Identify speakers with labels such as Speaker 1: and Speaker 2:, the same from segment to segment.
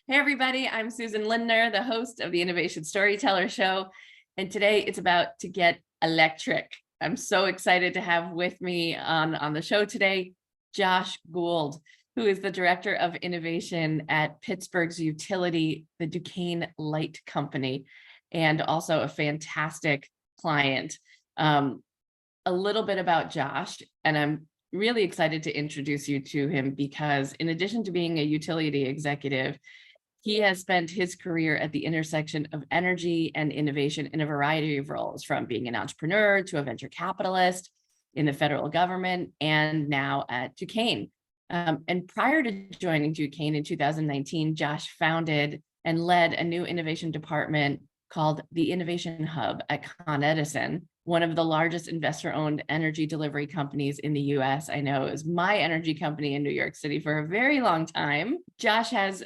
Speaker 1: Hey, everybody, I'm Susan Lindner, the host of the Innovation Storyteller Show. And today it's about to get electric. I'm so excited to have with me on the show today, Josh Gould, who is the Director of Innovation at Pittsburgh's utility, the Duquesne Light Company, and also a fantastic client. A little bit about Josh, and I'm really excited to introduce you to him because in addition to being a utility executive, he has spent his career at the intersection of energy and innovation in a variety of roles, from being an entrepreneur to a venture capitalist in the federal government, and now at Duquesne. And prior to joining Duquesne in 2019, Josh founded and led a new innovation department called the Innovation Hub at Con Edison, one of the largest investor-owned energy delivery companies in the US. I know it was my energy company in New York City for a very long time. Josh has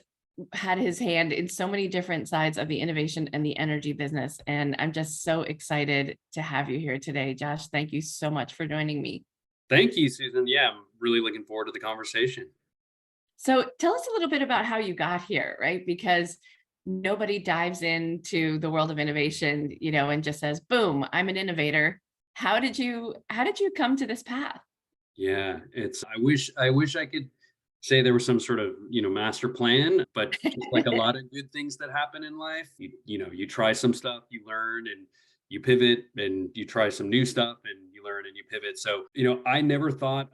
Speaker 1: had his hand in so many different sides of the innovation and the energy business. And I'm just so excited to have you here today. Josh, thank you so much for joining me.
Speaker 2: Thank you, Susan. Yeah, I'm really looking forward to the conversation.
Speaker 1: So tell us a little bit about how you got here, right? Because nobody dives into the world of innovation, and just says, boom, I'm an innovator. How did you come to this path?
Speaker 2: Yeah, I wish I could say there was some sort of, master plan, but just like a lot of good things that happen in life, you try some stuff, you learn and you pivot, and you try some new stuff and you learn and you pivot. So, I never thought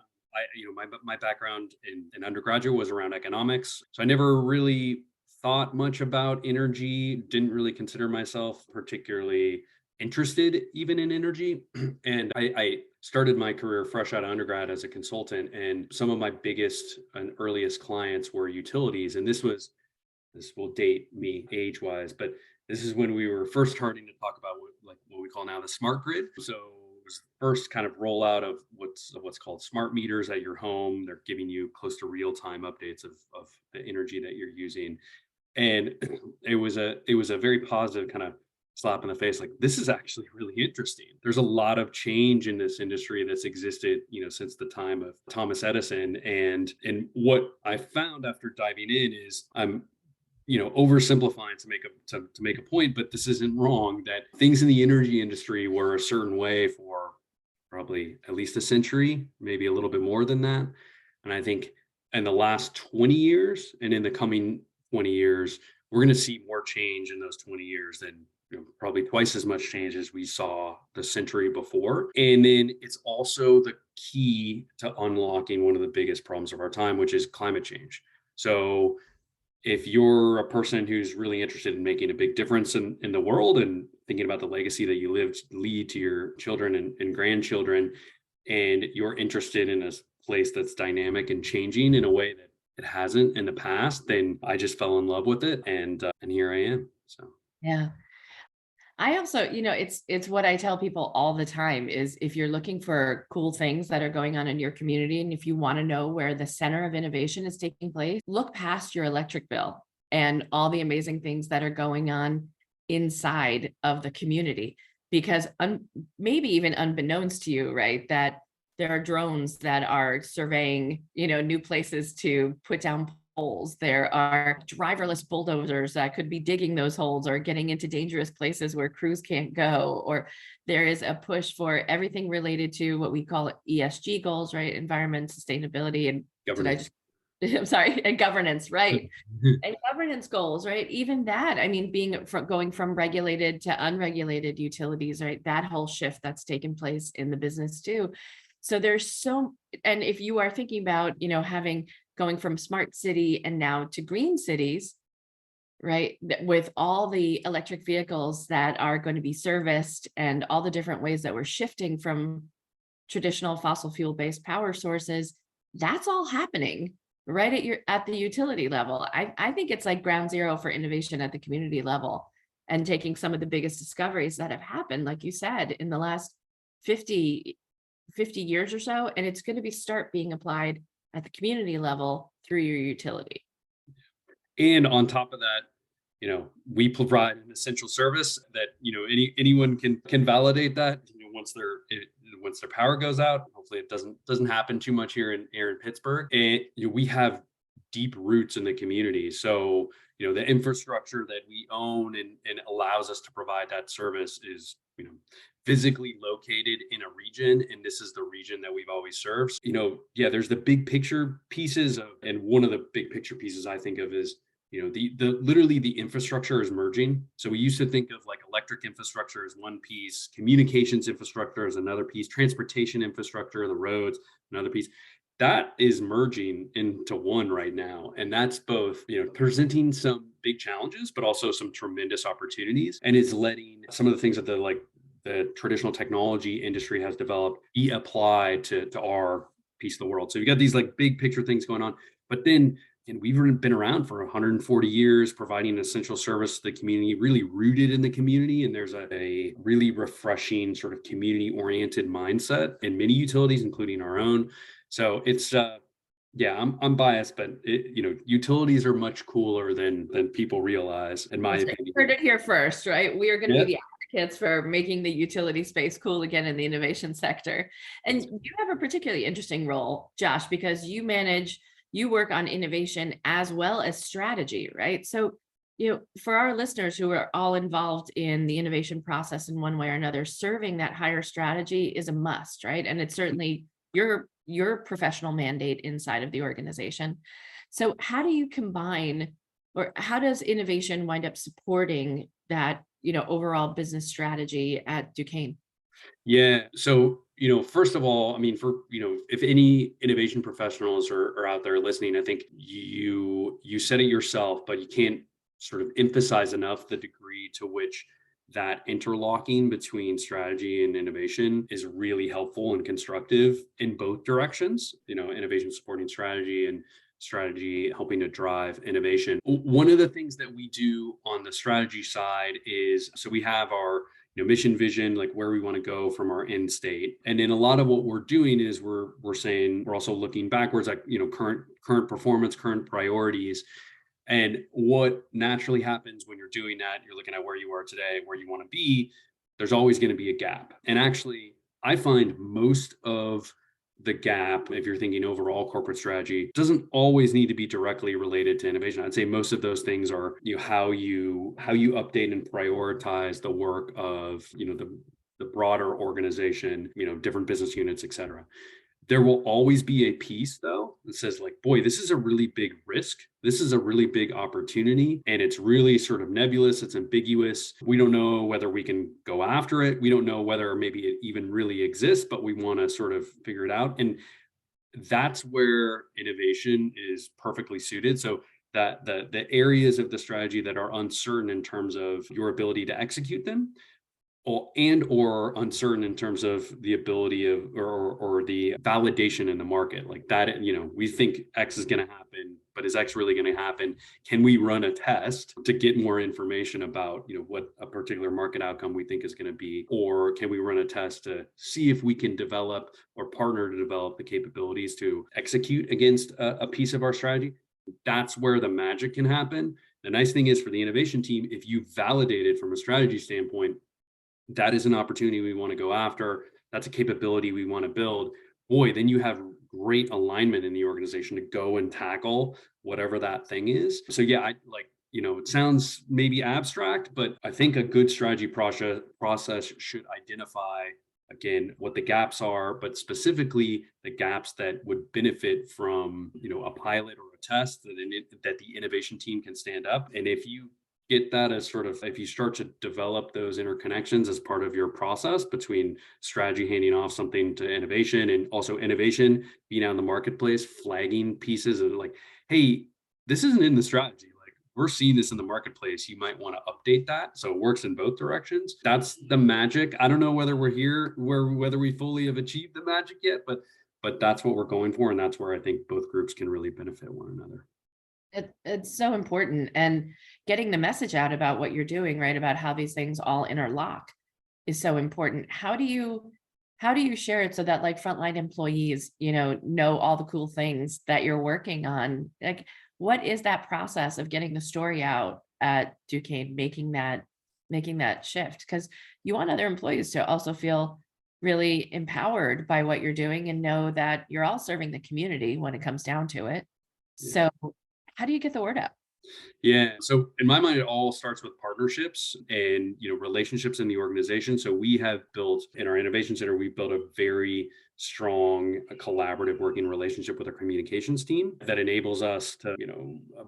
Speaker 2: my background in undergraduate was around economics. So I never really thought much about energy, didn't really consider myself particularly interested even in energy. And I started my career fresh out of undergrad as a consultant. And some of my biggest and earliest clients were utilities. And this will date me age wise, but this is when we were first starting to talk about what we call now the smart grid. So it was the first kind of rollout of what's called smart meters at your home. They're giving you close to real time updates of the energy that you're using. And it was a very positive kind of slap in the face. Like, this is actually really interesting. There's a lot of change in this industry that's existed, since the time of Thomas Edison. And what I found after diving in is I'm oversimplifying to make a point, but this isn't wrong, that things in the energy industry were a certain way for probably at least a century, maybe a little bit more than that. And I think in the last 20 years and in the coming 20 years, we're going to see more change in those 20 years than, probably twice as much change as we saw the century before. And then it's also the key to unlocking one of the biggest problems of our time, which is climate change. So if you're a person who's really interested in making a big difference in the world and thinking about the legacy that you lead to your children and grandchildren, and you're interested in a place that's dynamic and changing in a way that it hasn't in the past, then I just fell in love with it, and here I am. So
Speaker 1: Yeah. I also, it's what I tell people all the time is, if you're looking for cool things that are going on in your community, and if you want to know where the center of innovation is taking place, look past your electric bill and all the amazing things that are going on inside of the community. Because maybe even unbeknownst to you, right, that there are drones that are surveying, new places to put down holes. There are driverless bulldozers that could be digging those holes or getting into dangerous places where crews can't go. Or there is a push for everything related to what we call ESG goals, right? Environment, sustainability, and did I
Speaker 2: governance.
Speaker 1: just, I'm sorry, and governance, right? And governance goals, right? Even that, I mean, going from regulated to unregulated utilities, right? That whole shift that's taken place in the business too. So and if you are thinking about, going from smart city and now to green cities, right? With all the electric vehicles that are going to be serviced and all the different ways that we're shifting from traditional fossil fuel based power sources, that's all happening right at the utility level. I think it's like ground zero for innovation at the community level, and taking some of the biggest discoveries that have happened, like you said, in the last 50 years or so, and it's going to start being applied at the community level through your utility.
Speaker 2: And on top of that, we provide an essential service that, anyone can validate that, once their power goes out. Hopefully it doesn't happen too much here in Pittsburgh. And we have deep roots in the community. So, the infrastructure that we own and allows us to provide that service is, physically located in a region, and this is the region that we've always served. Yeah, there's the big picture pieces and one of the big picture pieces I think of is, the literally the infrastructure is merging. So we used to think of like electric infrastructure as one piece, communications infrastructure as another piece, transportation infrastructure, the roads, another piece. That is merging into one right now. And that's both, presenting some big challenges, but also some tremendous opportunities. And it's letting some of the things that the traditional technology industry has developed be applied to our piece of the world. So you got these like big picture things going on, but then and we've been around for 140 years, providing essential service to the community, really rooted in the community. And there's a really refreshing sort of community oriented mindset in many utilities, including our own. So it's, yeah, I'm biased, but utilities are much cooler than people realize, in my opinion.
Speaker 1: Heard it here first, right? We are going to
Speaker 2: Yeah.
Speaker 1: be the advocates for making the utility space cool again in the innovation sector. And you have a particularly interesting role, Josh, because you work on innovation as well as strategy, right? So, for our listeners who are all involved in the innovation process in one way or another, serving that higher strategy is a must, right? And it's certainly your professional mandate inside of the organization. So how do you combine, or how does innovation wind up supporting that, overall business strategy at Duquesne?
Speaker 2: Yeah. So, first of all, I mean, if any innovation professionals are out there listening, I think you said it yourself, but you can't sort of emphasize enough the degree to which that interlocking between strategy and innovation is really helpful and constructive in both directions, innovation supporting strategy and strategy helping to drive innovation. One of the things that we do on the strategy side is, so we have our mission vision, like where we want to go from our end state. And then a lot of what we're doing is we're saying we're also looking backwards at current performance, current priorities. And what naturally happens when you're doing that, you're looking at where you are today, where you want to be, there's always going to be a gap. And actually, I find most of the gap, if you're thinking overall corporate strategy, doesn't always need to be directly related to innovation. I'd say most of those things are how you update and prioritize the work of the broader organization, different business units, et cetera. There will always be a piece though that says like, boy, this is a really big risk. This is a really big opportunity. And it's really sort of nebulous. It's ambiguous. We don't know whether we can go after it. We don't know whether maybe it even really exists, but we want to sort of figure it out. And that's where innovation is perfectly suited. So that the areas of the strategy that are uncertain in terms of your ability to execute them, or uncertain in terms of the ability of or the validation in the market, like that, we think X is going to happen, but is X really going to happen? Can we run a test to get more information about what a particular market outcome we think is going to be? Or can we run a test to see if we can develop or partner to develop the capabilities to execute against a piece of our strategy? That's where the magic can happen. The nice thing is, for the innovation team, if you validate it from a strategy standpoint, that is an opportunity we want to go after. That's a capability we want to build. Boy, then you have great alignment in the organization to go and tackle whatever that thing is. So yeah, it sounds maybe abstract, but I think a good strategy process should identify, again, what the gaps are, but specifically the gaps that would benefit from, a pilot or a test that the innovation team can stand up. And if you get that as sort of, if you start to develop those interconnections as part of your process between strategy handing off something to innovation, and also innovation being out in the marketplace, flagging pieces of like, hey, this isn't in the strategy. Like, we're seeing this in the marketplace. You might want to update that. So it works in both directions. That's the magic. I don't know whether whether we fully have achieved the magic yet, but that's what we're going for. And that's where I think both groups can really benefit one another.
Speaker 1: It's so important, and getting the message out about what you're doing, right, about how these things all interlock is so important. How do you share it so that like frontline employees, know all the cool things that you're working on? Like, what is that process of getting the story out at Duquesne, making that shift? Because you want other employees to also feel really empowered by what you're doing and know that you're all serving the community when it comes down to it.
Speaker 2: Yeah.
Speaker 1: So how do you get the word out?
Speaker 2: Yeah. So in my mind, it all starts with partnerships and relationships in the organization. So we have built in our innovation center, we've built a very strong collaborative working relationship with our communications team that enables us to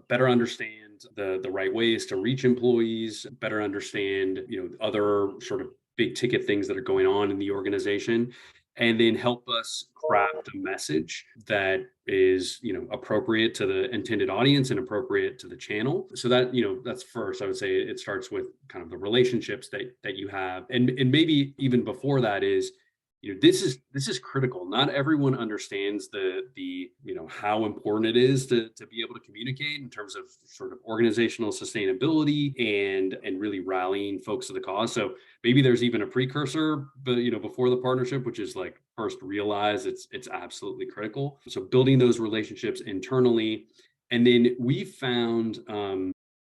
Speaker 2: better understand the right ways to reach employees, better understand other sort of big ticket things that are going on in the organization, and then help us craft a message that is appropriate to the intended audience and appropriate to the channel. So that that's first. I would say it starts with kind of the relationships that you have, and maybe even before that is this is critical. Not everyone understands the how important it is to be able to communicate in terms of sort of organizational sustainability and really rallying folks to the cause. So maybe there's even a precursor, but before the partnership, which is like first realize it's absolutely critical. So building those relationships internally, and then we found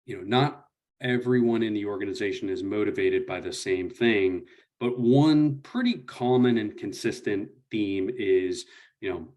Speaker 2: not everyone in the organization is motivated by the same thing, but one pretty common and consistent theme is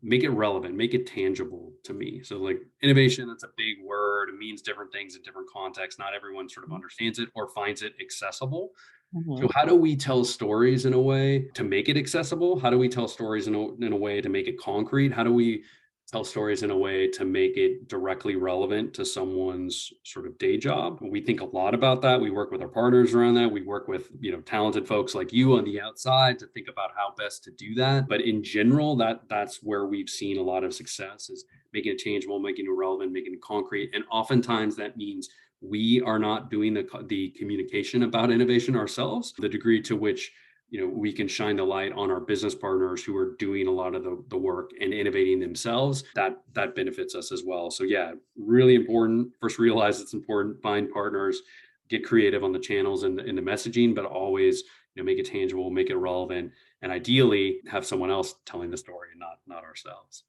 Speaker 2: make it relevant, make it tangible to me. So like innovation, that's a big word. It means different things in different contexts. Not everyone sort of understands it or finds it accessible. So
Speaker 1: Mhm.
Speaker 2: how do we tell stories in a way to make it accessible? How do we tell stories in a way to make it concrete? How do we tell stories in a way to make it directly relevant to someone's sort of day job? We think a lot about that. We work with our partners around that. We work with, talented folks like you on the outside to think about how best to do that. But in general, that's where we've seen a lot of success is making it changeable, making it relevant, making it concrete. And oftentimes that means we are not doing the communication about innovation ourselves. The degree to which we can shine the light on our business partners who are doing a lot of the work and innovating themselves, that benefits us as well. So yeah, really important. First, realize it's important, find partners, get creative on the channels and the messaging, but always make it tangible, make it relevant, and ideally have someone else telling the story, not ourselves.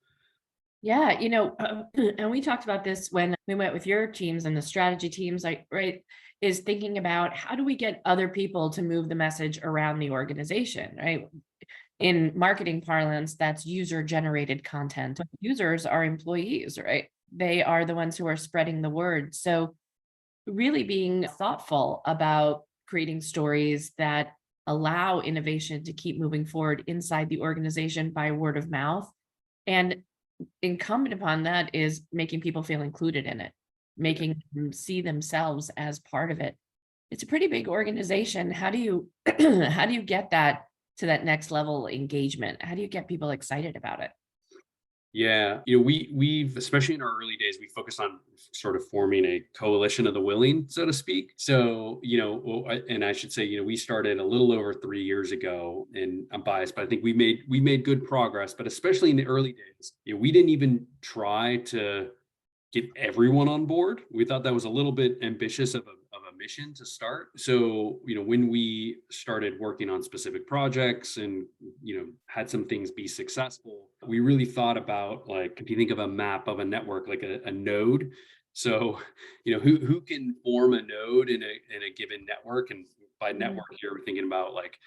Speaker 1: Yeah, and we talked about this when we went with your teams and the strategy teams, like, right, is thinking about how do we get other people to move the message around the organization, right? In marketing parlance, that's user generated content. Users are employees, right? They are the ones who are spreading the word. So really being thoughtful about creating stories that allow innovation to keep moving forward inside the organization by word of mouth. And incumbent upon that is making people feel included in it,
Speaker 2: Yeah.
Speaker 1: making them see themselves as part of it. It's a pretty big organization. How do you how do you get that to that next level engagement? How do you get people excited about it?
Speaker 2: Yeah, we've especially in our early days, we focused on sort of forming a coalition of the willing, so to speak. So, and I should say, we started a little over 3 years ago, and I'm biased, but I think we made good progress. But especially in the early days, we didn't even try to get everyone on board. We thought that was a little bit ambitious of a mission to start. So, when we started working on specific projects and, had some things be successful, we really thought about like, if you think of a map of a network, like a node. So, who can form a node in a given network? And by
Speaker 1: Mhm.
Speaker 2: network here, we're thinking about like,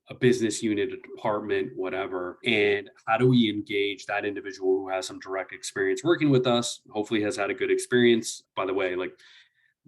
Speaker 2: a business unit, a department, whatever. And how do we engage that individual who has some direct experience working with us, hopefully has had a good experience, by the way, like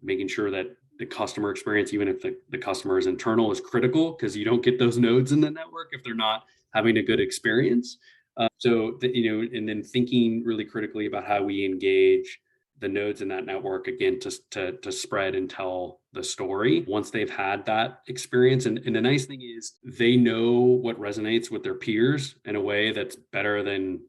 Speaker 2: making sure that the customer experience, even if the customer is internal, is critical because you don't get those nodes in the network if they're not having a good experience. And then thinking really critically about how we engage the nodes in that network again to spread and tell the story once they've had that experience. And the nice thing is they know what resonates with their peers in a way that's better than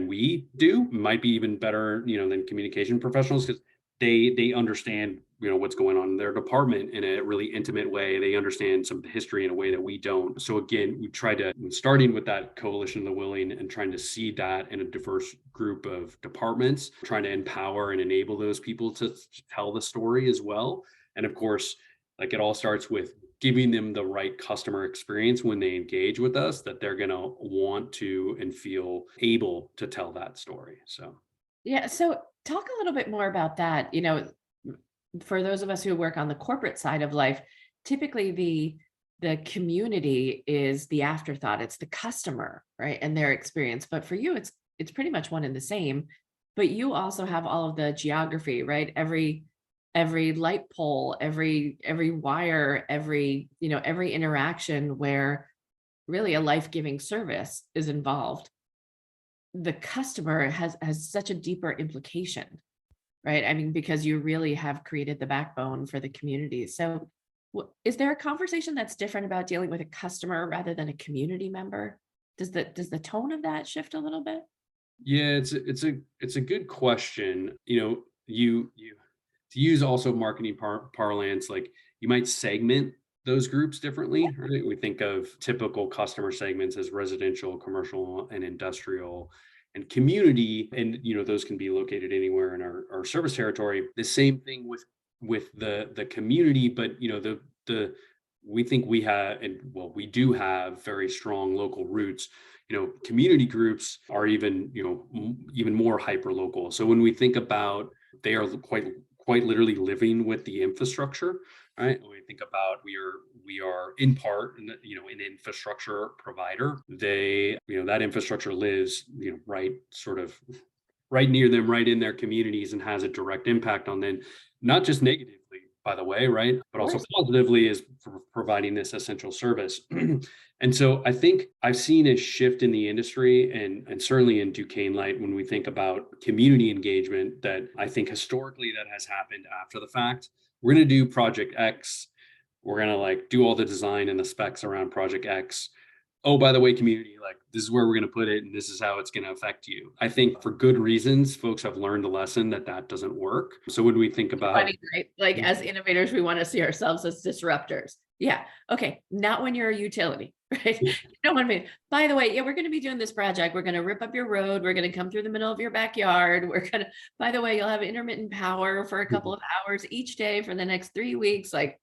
Speaker 2: we do, might be even better, than communication professionals because they understand what's going on in their department in a really intimate way. They understand some of the history in a way that we don't. So again, we try to, starting with that coalition of the willing and trying to seed that in a diverse group of departments, trying to empower and enable those people to tell the story as well. And of course, like it all starts with giving them the right customer experience when they engage with us, that they're going to want to and feel able to tell that story. So
Speaker 1: Yeah, so talk a little bit more about that. For those of us who work on the corporate side of life, typically the community is the afterthought. It's the customer, right? And their experience. But for you, it's pretty much one and the same. but you also have all of the geography, right? Every light pole, every wire, every interaction where really a life-giving service is involved. The customer has such a deeper implication, right? I mean, because you really have created the backbone for the community. So, is there a conversation that's different about dealing with a customer rather than a community member? Does the tone of that shift a little bit?
Speaker 2: Yeah, it's a good question. You to use also marketing parlance, like you might segment those groups differently, right? We think of typical customer segments as residential, commercial, and industrial, and community, and those can be located anywhere in our service territory. The same thing with the community, but the we think we have, and well, we do have very strong local roots. Community groups are even even more hyper local. So when we think about, they are quite literally living with the infrastructure, right? When we think about, we are in part an infrastructure provider. They that infrastructure lives right, sort of right near them, right in their communities, and has a direct impact on them, not just negatively, by the way, right, but also positively, is for providing this essential service. And so I think I've seen a shift in the industry, and certainly in Duquesne Light, when we think about community engagement, that I think historically that has happened after the fact. We're going to do project X. We're going to like do all the design and the specs around project X. Oh, by the way, community, like this is where we're going to put it, and this is how it's going to affect you. I think for good reasons, folks have learned a lesson that doesn't work. So when we think about,
Speaker 1: Funny, right? Like as innovators, we want to see ourselves as disruptors. Yeah. Okay. Not when you're a utility, right? You don't want to be, by the way, yeah, we're going to be doing this project. We're going to rip up your road. We're going to come through the middle of your backyard. We're going to, by the way, you'll have intermittent power for a couple of hours each day for the next 3 weeks. Like,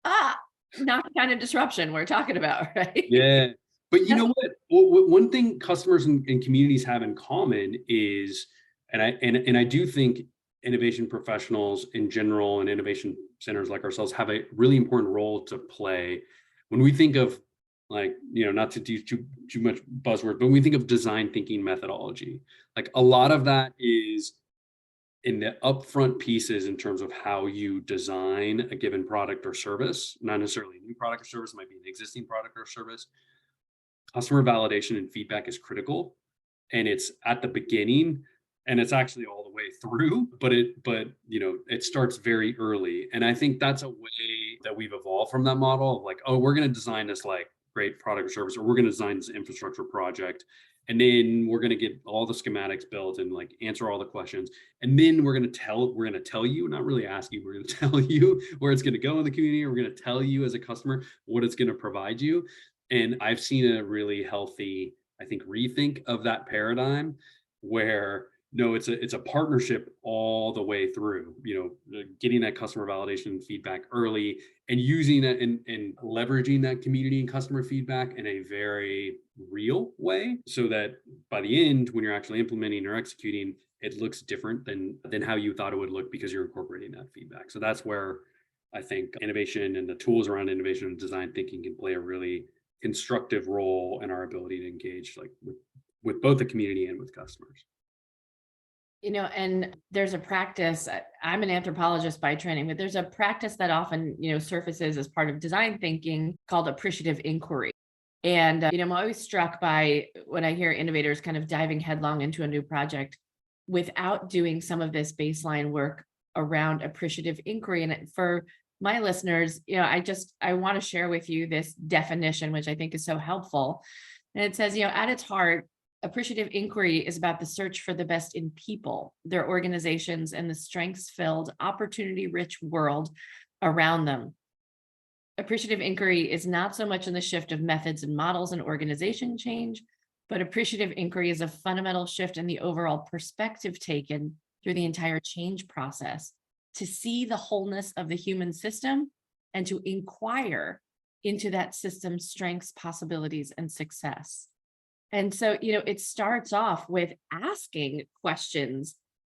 Speaker 1: not the kind of disruption we're talking about, right?
Speaker 2: yeah. But you know what? One thing customers and communities have in common is, and I do think innovation professionals in general and innovation centers like ourselves have a really important role to play when we think of, like, not to do too much buzzword, but when we think of design thinking methodology, like a lot of that is in the upfront pieces in terms of how you design a given product or service, not necessarily a new product or service, it might be an existing product or service. Customer validation and feedback is critical, and it's at the beginning, and it's actually all the way through, but it starts very early. And I think that's a way that we've evolved from that model of like, oh, we're going to design this like great product or service, or we're going to design this infrastructure project, and then we're going to get all the schematics built and like answer all the questions, and then we're going to tell you, not really ask you, we're going to tell you where it's going to go in the community, or we're going to tell you as a customer what it's going to provide you. And I've seen a really healthy, I think, rethink of that paradigm, where no, it's a partnership all the way through, getting that customer validation and feedback early, and using that and leveraging that community and customer feedback in a very real way, so that by the end, when you're actually implementing or executing, it looks different than how you thought it would look, because you're incorporating that feedback. So that's where I think innovation and the tools around innovation and design thinking can play a really constructive role in our ability to engage, like with both the community and with customers.
Speaker 1: And there's a practice, I'm an anthropologist by training, but there's a practice that often, surfaces as part of design thinking called appreciative inquiry. And, I'm always struck by when I hear innovators kind of diving headlong into a new project without doing some of this baseline work around appreciative inquiry. And for my listeners, I want to share with you this definition, which I think is so helpful. And it says, at its heart, appreciative inquiry is about the search for the best in people, their organizations, and the strengths-filled, opportunity-rich world around them. Appreciative inquiry is not so much in the shift of methods and models and organization change, but appreciative inquiry is a fundamental shift in the overall perspective taken through the entire change process, to see the wholeness of the human system and to inquire into that system's strengths, possibilities, and success. And so, it starts off with asking questions,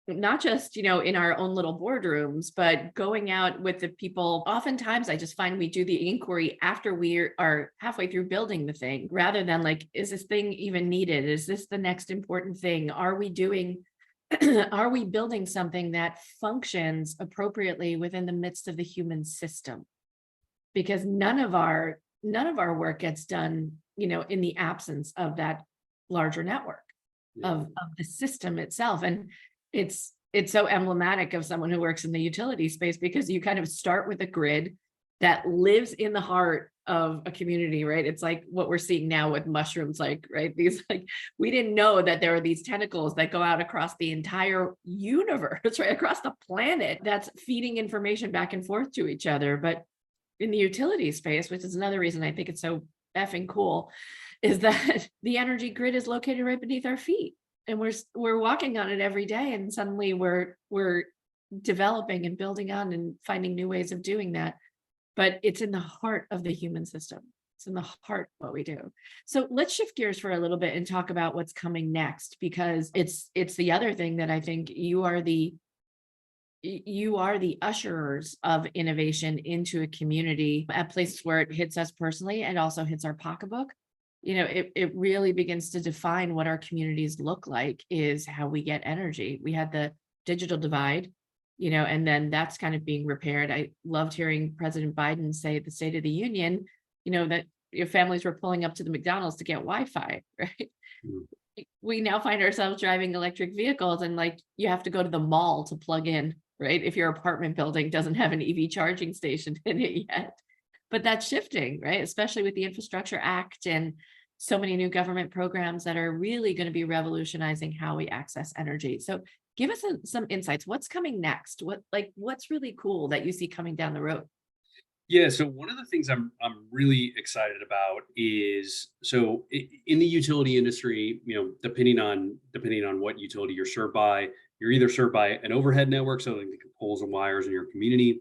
Speaker 1: not just, in our own little boardrooms, but going out with the people. Oftentimes, I just find we do the inquiry after we are halfway through building the thing, rather than like, is this thing even needed? Is this the next important thing? Are we doing are we building something that functions appropriately within the midst of the human system? Because none of our work gets done, in the absence of that larger network
Speaker 2: Yeah.
Speaker 1: of the system itself. And it's so emblematic of someone who works in the utility space, because you kind of start with a grid that lives in the heart of a community, right? It's like what we're seeing now with mushrooms, like, right? These, like, we didn't know that there are these tentacles that go out across the entire universe, right? Across the planet, that's feeding information back and forth to each other. But in the utility space, which is another reason I think it's so effing cool, is that the energy grid is located right beneath our feet, and we're walking on it every day, and suddenly we're developing and building on and finding new ways of doing that. But it's in the heart of the human system. It's in the heart of what we do. So let's shift gears for a little bit and talk about what's coming next, because it's the other thing that I think you are the usherers of innovation into a community at places where it hits us personally and also hits our pocketbook. It really begins to define what our communities look like, is how we get energy. We had the digital divide, and then that's kind of being repaired. I loved hearing President Biden say at the State of the Union, that your families were pulling up to the McDonald's to get Wi-Fi, right?
Speaker 2: Mm.
Speaker 1: We now find ourselves driving electric vehicles, and like, you have to go to the mall to plug in, right? If your apartment building doesn't have an EV charging station in it yet. But that's shifting, right? Especially with the Infrastructure Act and so many new government programs that are really going to be revolutionizing how we access energy. So give us some insights. What's coming next? What's really cool that you see coming down the road?
Speaker 2: Yeah, so one of the things I'm really excited about is, in the utility industry, depending on what utility you're served by, you're either served by an overhead network, so like the poles and wires in your community,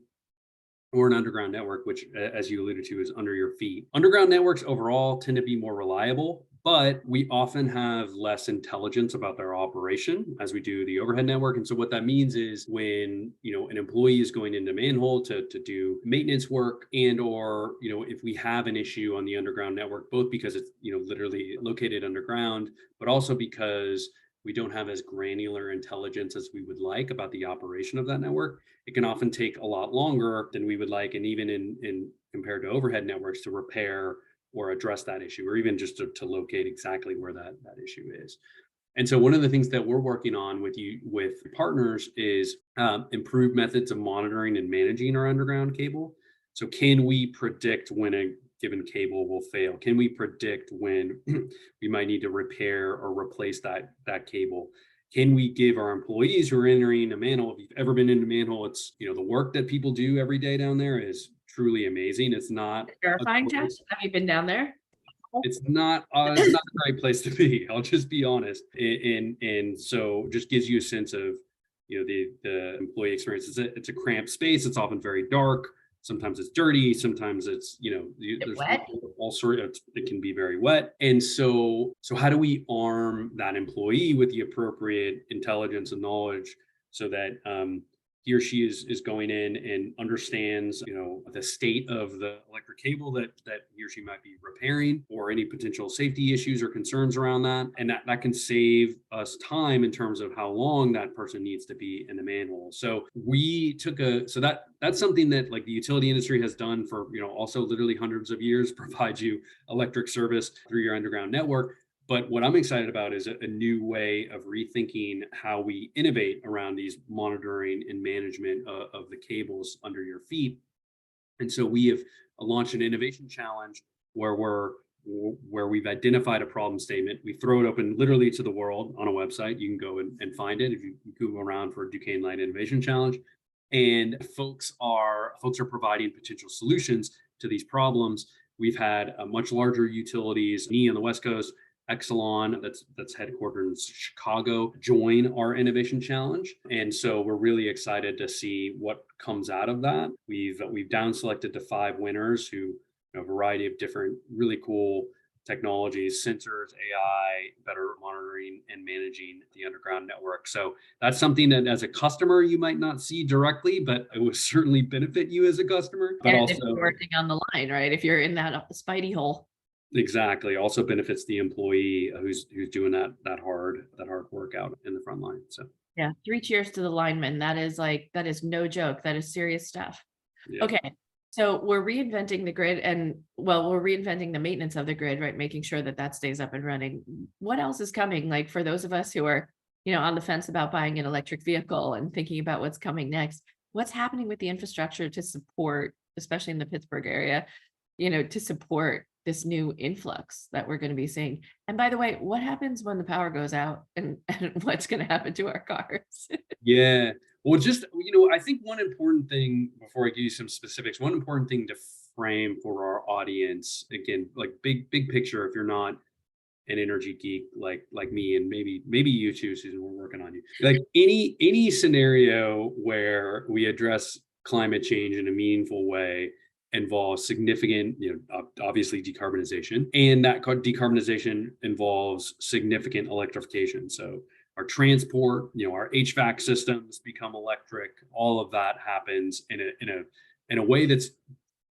Speaker 2: or an underground network, which, as you alluded to, is under your feet. Underground networks overall tend to be more reliable, but we often have less intelligence about their operation as we do the overhead network. And so what that means is, when an employee is going into manhole to do maintenance work, and or if we have an issue on the underground network, both because it's literally located underground, but also because we don't have as granular intelligence as we would like about the operation of that network, it can often take a lot longer than we would like, and even in compared to overhead networks, to repair or address that issue, or even just to locate exactly where that issue is. And so one of the things that we're working on with partners is improved methods of monitoring and managing our underground cable. So can we predict when a given cable will fail? Can we predict when we might need to repair or replace that cable? Can we give our employees who are entering a manhole, if you've ever been in a manhole, it's, the work that people do every day down there is truly amazing. It's not a
Speaker 1: Terrifying
Speaker 2: great,
Speaker 1: test. Have you been down there?
Speaker 2: it's not a great place to be. I'll just be honest. And so just gives you a sense of, the employee experience. It's a cramped space. It's often very dark. Sometimes it's dirty. Sometimes it's, there's
Speaker 1: Wet?
Speaker 2: all sorts of, it can be very wet. And so how do we arm that employee with the appropriate intelligence and knowledge, so that he or she is going in and understands, the state of the electric cable that he or she might be repairing, or any potential safety issues or concerns around that. And that can save us time in terms of how long that person needs to be in the manhole. So that's something that, like, the utility industry has done for, also literally hundreds of years, provide you electric service through your underground network. But what I'm excited about is a new way of rethinking how we innovate around these monitoring and management of the cables under your feet. And so we have launched an innovation challenge where we've identified a problem statement. We throw it open literally to the world on a website. You can go and find it if you Google around for Duquesne Light Innovation Challenge. And folks are providing potential solutions to these problems. We've had much larger utilities, me on the West Coast, Exelon, that's headquartered in Chicago, join our innovation challenge. And so we're really excited to see what comes out of that. We've down selected to 5 winners who have a variety of different really cool technologies, sensors, AI, better monitoring and managing the underground network. So that's something that, as a customer, you might not see directly, but it would certainly benefit you as a customer. But
Speaker 1: And
Speaker 2: also,
Speaker 1: if you're working on the line, right? If you're in that spidey hole.
Speaker 2: exactly, also benefits the employee who's doing that hard work out in the front line. So
Speaker 1: Yeah. Three cheers to the linemen. That is no joke. That is serious stuff.
Speaker 2: Yeah.
Speaker 1: Okay. So we're reinventing the grid and well, we're reinventing the maintenance of the grid, right? Making sure that that stays up and running. What else is coming? Like for those of us who are, on the fence about buying an electric vehicle and thinking about what's coming next, what's happening with the infrastructure to support, especially in the Pittsburgh area, to support this new influx that we're going to be seeing. And by the way, what happens when the power goes out and what's going to happen to our cars?
Speaker 2: Yeah. Well, just, I think one important thing before I give you some specifics, one important thing to frame for our audience, again, like big picture, if you're not an energy geek like me, and maybe you too, Susan, we're working on you. Like any scenario where we address climate change in a meaningful way involves significant, obviously decarbonization, and that decarbonization involves significant electrification. So our transport, our HVAC systems become electric. All of that happens in a way that's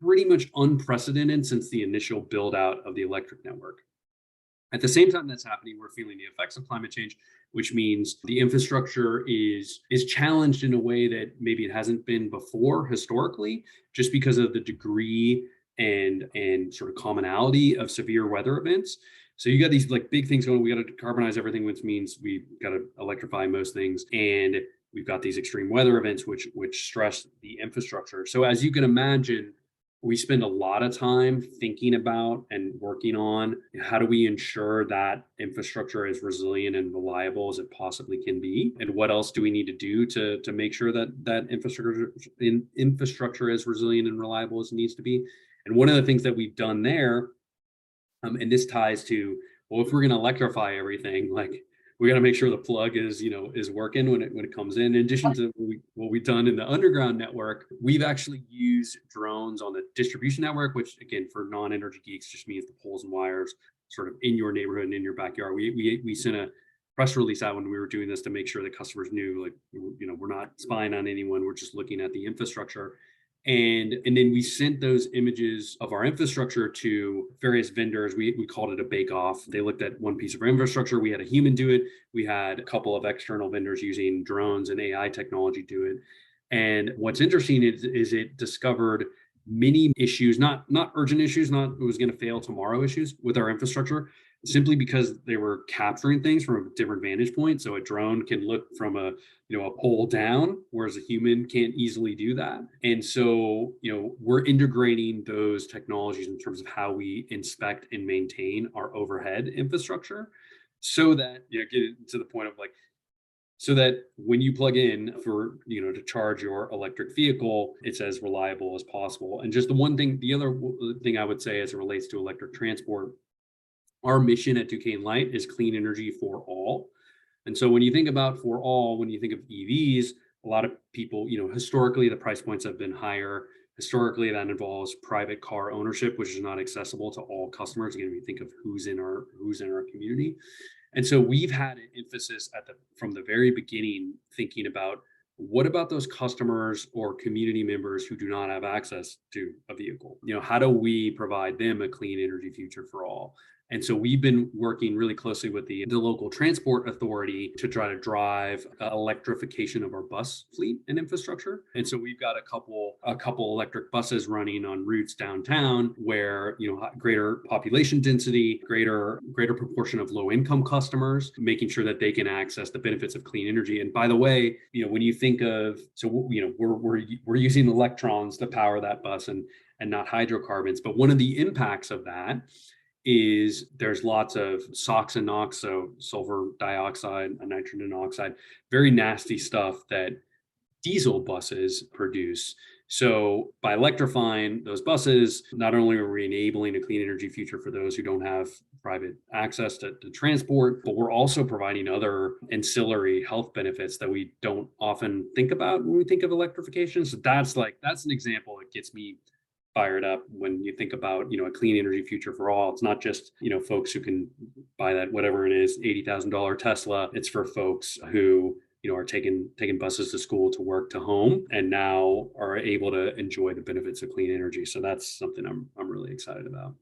Speaker 2: pretty much unprecedented since the initial build out of the electric network. At the same time that's happening, we're feeling the effects of climate change, which means the infrastructure is challenged in a way that maybe it hasn't been before historically, just because of the degree and sort of commonality of severe weather events. So you got these like big things going. We got to decarbonize everything, which means we got to electrify most things, and we've got these extreme weather events which stress the infrastructure. So as you can imagine, we spend a lot of time thinking about and working on how do we ensure that infrastructure is resilient and reliable as it possibly can be, and what else do we need to do to make sure that infrastructure is resilient and reliable as it needs to be. And one of the things that we've done there, and this ties to, well, if we're going to electrify everything, like we got to make sure the plug is working when it comes in. In addition to what we've done in the underground network, we've actually used drones on the distribution network, which again, for non-energy geeks, just means the poles and wires sort of in your neighborhood and in your backyard. We sent a press release out when we were doing this to make sure that customers knew, like, we're not spying on anyone. We're just looking at the infrastructure. And then we sent those images of our infrastructure to various vendors. We called it a bake off. They looked at one piece of our infrastructure. We had a human do it. We had a couple of external vendors using drones and AI technology do it. And what's interesting is it discovered many issues, not urgent issues, not it was going to fail tomorrow issues with our infrastructure, simply because they were capturing things from a different vantage point. So a drone can look from a pole down, whereas a human can't easily do that. And so, we're integrating those technologies in terms of how we inspect and maintain our overhead infrastructure, so that get to the point of like, so that when you plug in for to charge your electric vehicle, it's as reliable as possible. And just the other thing I would say as it relates to electric transport, our mission at Duquesne Light is clean energy for all. And so when you think about for all, when you think of EVs, a lot of people, historically the price points have been higher. Historically, that involves private car ownership, which is not accessible to all customers. Again, we think of who's in our community. And so we've had an emphasis from the very beginning, thinking about what about those customers or community members who do not have access to a vehicle? How do we provide them a clean energy future for all? And so we've been working really closely with the local transport authority to try to drive electrification of our bus fleet and infrastructure. And so we've got a couple electric buses running on routes downtown where, greater population density, greater proportion of low income customers, making sure that they can access the benefits of clean energy. And by the way, when you think of, so, we're using electrons to power that bus and not hydrocarbons. But one of the impacts of that is there's lots of SOx and NOx, so sulfur dioxide and nitrogen oxide, very nasty stuff that diesel buses produce. So by electrifying those buses, not only are we enabling a clean energy future for those who don't have private access to transport, but we're also providing other ancillary health benefits that we don't often think about when we think of electrification. So that's an example that gets me fired up when you think about a clean energy future for all. It's not just folks who can buy that whatever it is $80,000 Tesla. It's for folks who are taking buses to school, to work, to home, and now are able to enjoy the benefits of clean energy. So that's something I'm really excited about.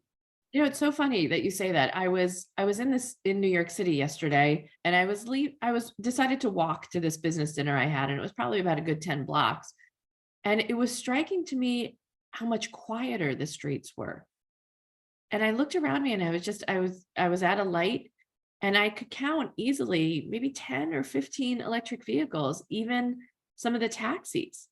Speaker 1: It's so funny that you say that. I was in New York City yesterday, and I was decided to walk to this business dinner I had, and it was probably about a good 10 blocks. And it was striking to me how much quieter the streets were. And I looked around me and I was at a light, and I could count easily maybe 10 or 15 electric vehicles, even some of the taxis.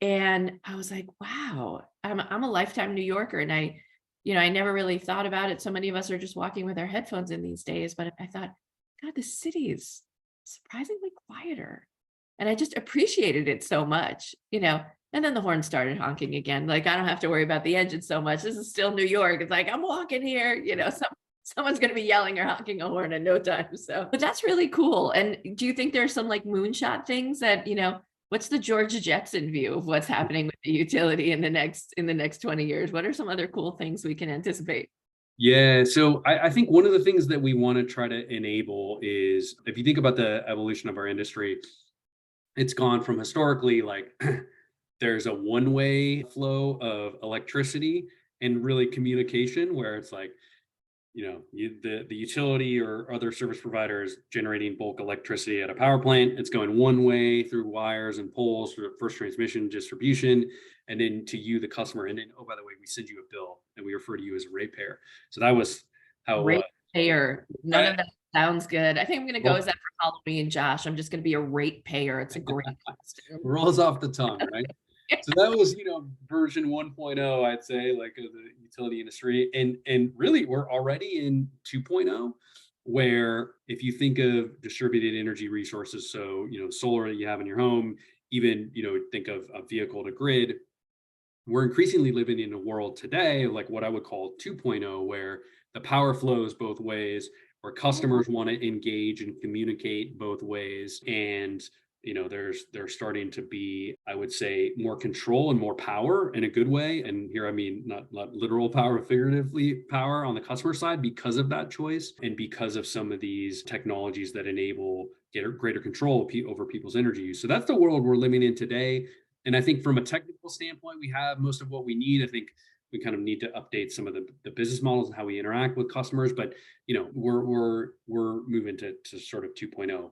Speaker 1: And I was like, wow, I'm a lifetime New Yorker, and I never really thought about it. So many of us are just walking with our headphones in these days, but I thought, God, the city is surprisingly quieter. And I just appreciated it so much. And then the horn started honking again. Like, I don't have to worry about the engine so much. This is still New York. It's like, I'm walking here, someone's going to be yelling or honking a horn in no time. So, but that's really cool. And do you think there's some like moonshot things that, what's the George Jetson view of what's happening with the utility in the next 20 years? What are some other cool things we can anticipate?
Speaker 2: Yeah, so I think one of the things that we want to try to enable is, if you think about the evolution of our industry, it's gone from historically like there's a one-way flow of electricity and really communication, where it's like, the utility or other service providers generating bulk electricity at a power plant. It's going one way through wires and poles for first transmission, distribution, and then to you, the customer. And then, oh, by the way, we send you a bill and we refer to you as a ratepayer. So that was how it was.
Speaker 1: Ratepayer. None
Speaker 2: Right?
Speaker 1: of that sounds good. I think I'm going to go
Speaker 2: Roll-
Speaker 1: as that for Halloween, Josh. I'm just going to be a ratepayer. It's a great costume.
Speaker 2: rolls off the tongue, right? So that was, version 1.0, I'd say, like, of the utility industry. And really we're already in 2.0, where if you think of distributed energy resources, so, solar that you have in your home, even, think of a vehicle to grid, we're increasingly living in a world today, like what I would call 2.0, where the power flows both ways, where customers want to engage and communicate both ways. And there's starting to be, I would say, more control and more power in a good way. And here I mean not literal power, figuratively power on the customer side, because of that choice and because of some of these technologies that enable greater control over people's energy use. So that's the world we're living in today. And I think from a technical standpoint, we have most of what we need. I think we kind of need to update some of the business models and how we interact with customers. But we're moving to sort of 2.0.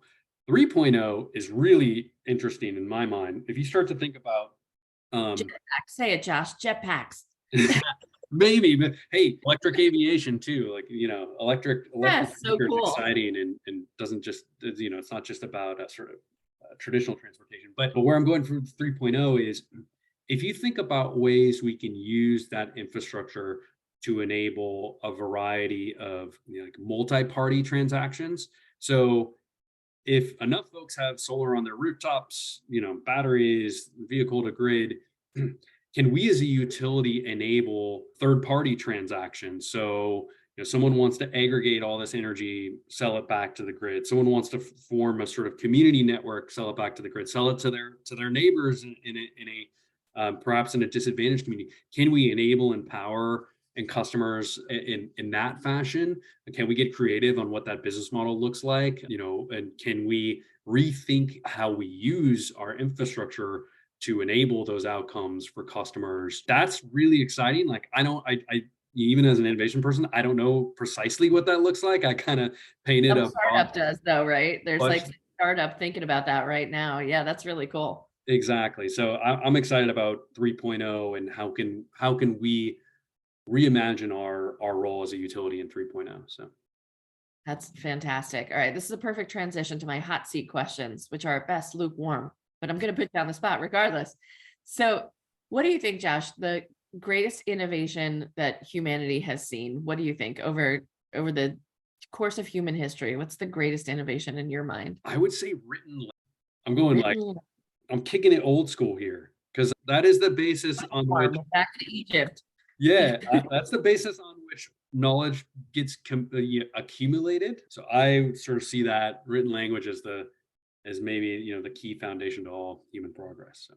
Speaker 2: 3.0 is really interesting in my mind. If you start to think about
Speaker 1: Jetpacks. Say it, Josh. Jetpacks.
Speaker 2: maybe, but hey, electric aviation too, like, electric
Speaker 1: Yes, so
Speaker 2: is
Speaker 1: cool.
Speaker 2: exciting, and doesn't just, it's not just about a sort of traditional transportation. But where I'm going from 3.0 is, if you think about ways we can use that infrastructure to enable a variety of, like, multi-party transactions. So if enough folks have solar on their rooftops, batteries, vehicle to grid, can we as a utility enable third party transactions? So, someone wants to aggregate all this energy, sell it back to the grid. Someone wants to form a sort of community network, sell it back to the grid, sell it to their neighbors in a perhaps in a disadvantaged community. Can we enable, empower, and customers in that fashion? Can we get creative on what that business model looks like? And can we rethink how we use our infrastructure to enable those outcomes for customers? That's really exciting. Like, I even as an innovation person, I don't know precisely what that looks like. I kind of painted
Speaker 1: Some
Speaker 2: a
Speaker 1: startup does though, right? There's like
Speaker 2: bunch.
Speaker 1: some startup thinking about that right now. Yeah, that's really cool.
Speaker 2: Exactly. So I'm excited about 3.0, and how can we reimagine our role as a utility in 3.0. So
Speaker 1: That's fantastic. All right, this is a perfect transition to my hot seat questions, which are at best lukewarm, but I'm going to put you on the spot regardless. So, what do you think, Josh, the greatest innovation that humanity has seen? What do you think over the course of human history? What's the greatest innovation in your mind?
Speaker 2: I would say I'm going like,
Speaker 1: Written
Speaker 2: I'm kicking it old school here, because that is the basis on which,
Speaker 1: form, back to Egypt.
Speaker 2: yeah, that's the basis on which knowledge gets accumulated. So I sort of see that written language as maybe, the key foundation to all human progress. So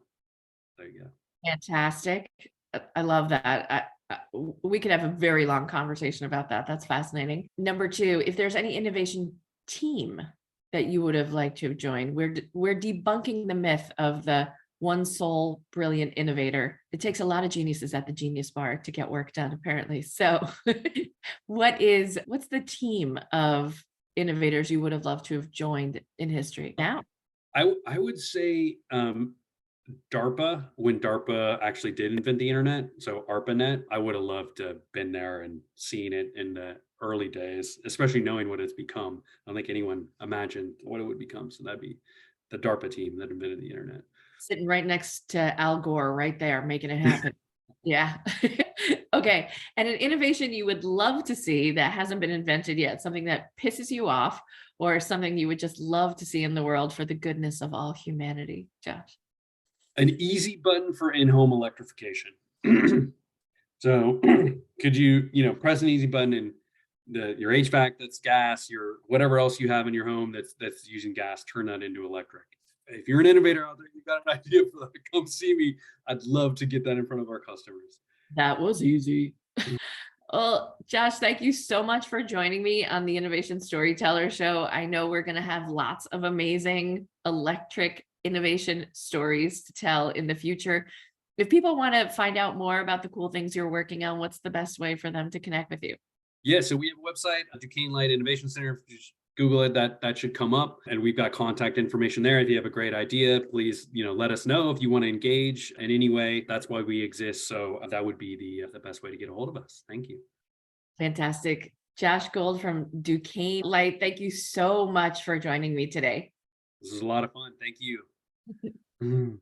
Speaker 2: there you go.
Speaker 1: Fantastic. I love that. We could have a very long conversation about that. That's fascinating. Number two, if there's any innovation team that you would have liked to have joined, we're debunking the myth of the one sole brilliant innovator. It takes a lot of geniuses at the Genius Bar to get work done, apparently. So what's the team of innovators you would have loved to have joined in history now?
Speaker 2: I would say DARPA, when DARPA actually did invent the internet, so ARPANET, I would have loved to have been there and seen it in the early days, especially knowing what it's become. I don't think anyone imagined what it would become. So that'd be the DARPA team that invented the internet.
Speaker 1: Sitting right next to Al Gore, right there, making it happen. Yeah. Okay. And an innovation you would love to see that hasn't been invented yet, something that pisses you off, or something you would just love to see in the world for the goodness of all humanity, Josh?
Speaker 2: An easy button for in-home electrification. So could you press an easy button and your HVAC that's gas, your whatever else you have in your home that's using gas, turn that into electric. If you're an innovator out there, you've got an idea for that, come see me. I'd love to get that in front of our customers.
Speaker 1: That was easy. Well, Josh, thank you so much for joining me on the Innovation Storyteller Show. I know we're going to have lots of amazing electric innovation stories to tell in the future. If people want to find out more about the cool things you're working on, what's the best way for them to connect with you?
Speaker 2: Yeah, so we have a website, Duquesne Light Innovation Center. If you just Google it, that should come up, and we've got contact information there. If you have a great idea, please let us know. If you want to engage in any way, that's why we exist. So that would be the best way to get a hold of us. Thank you.
Speaker 1: Fantastic. Josh Gould from Duquesne Light, thank you so much for joining me today.
Speaker 2: This is a lot of fun. Thank you.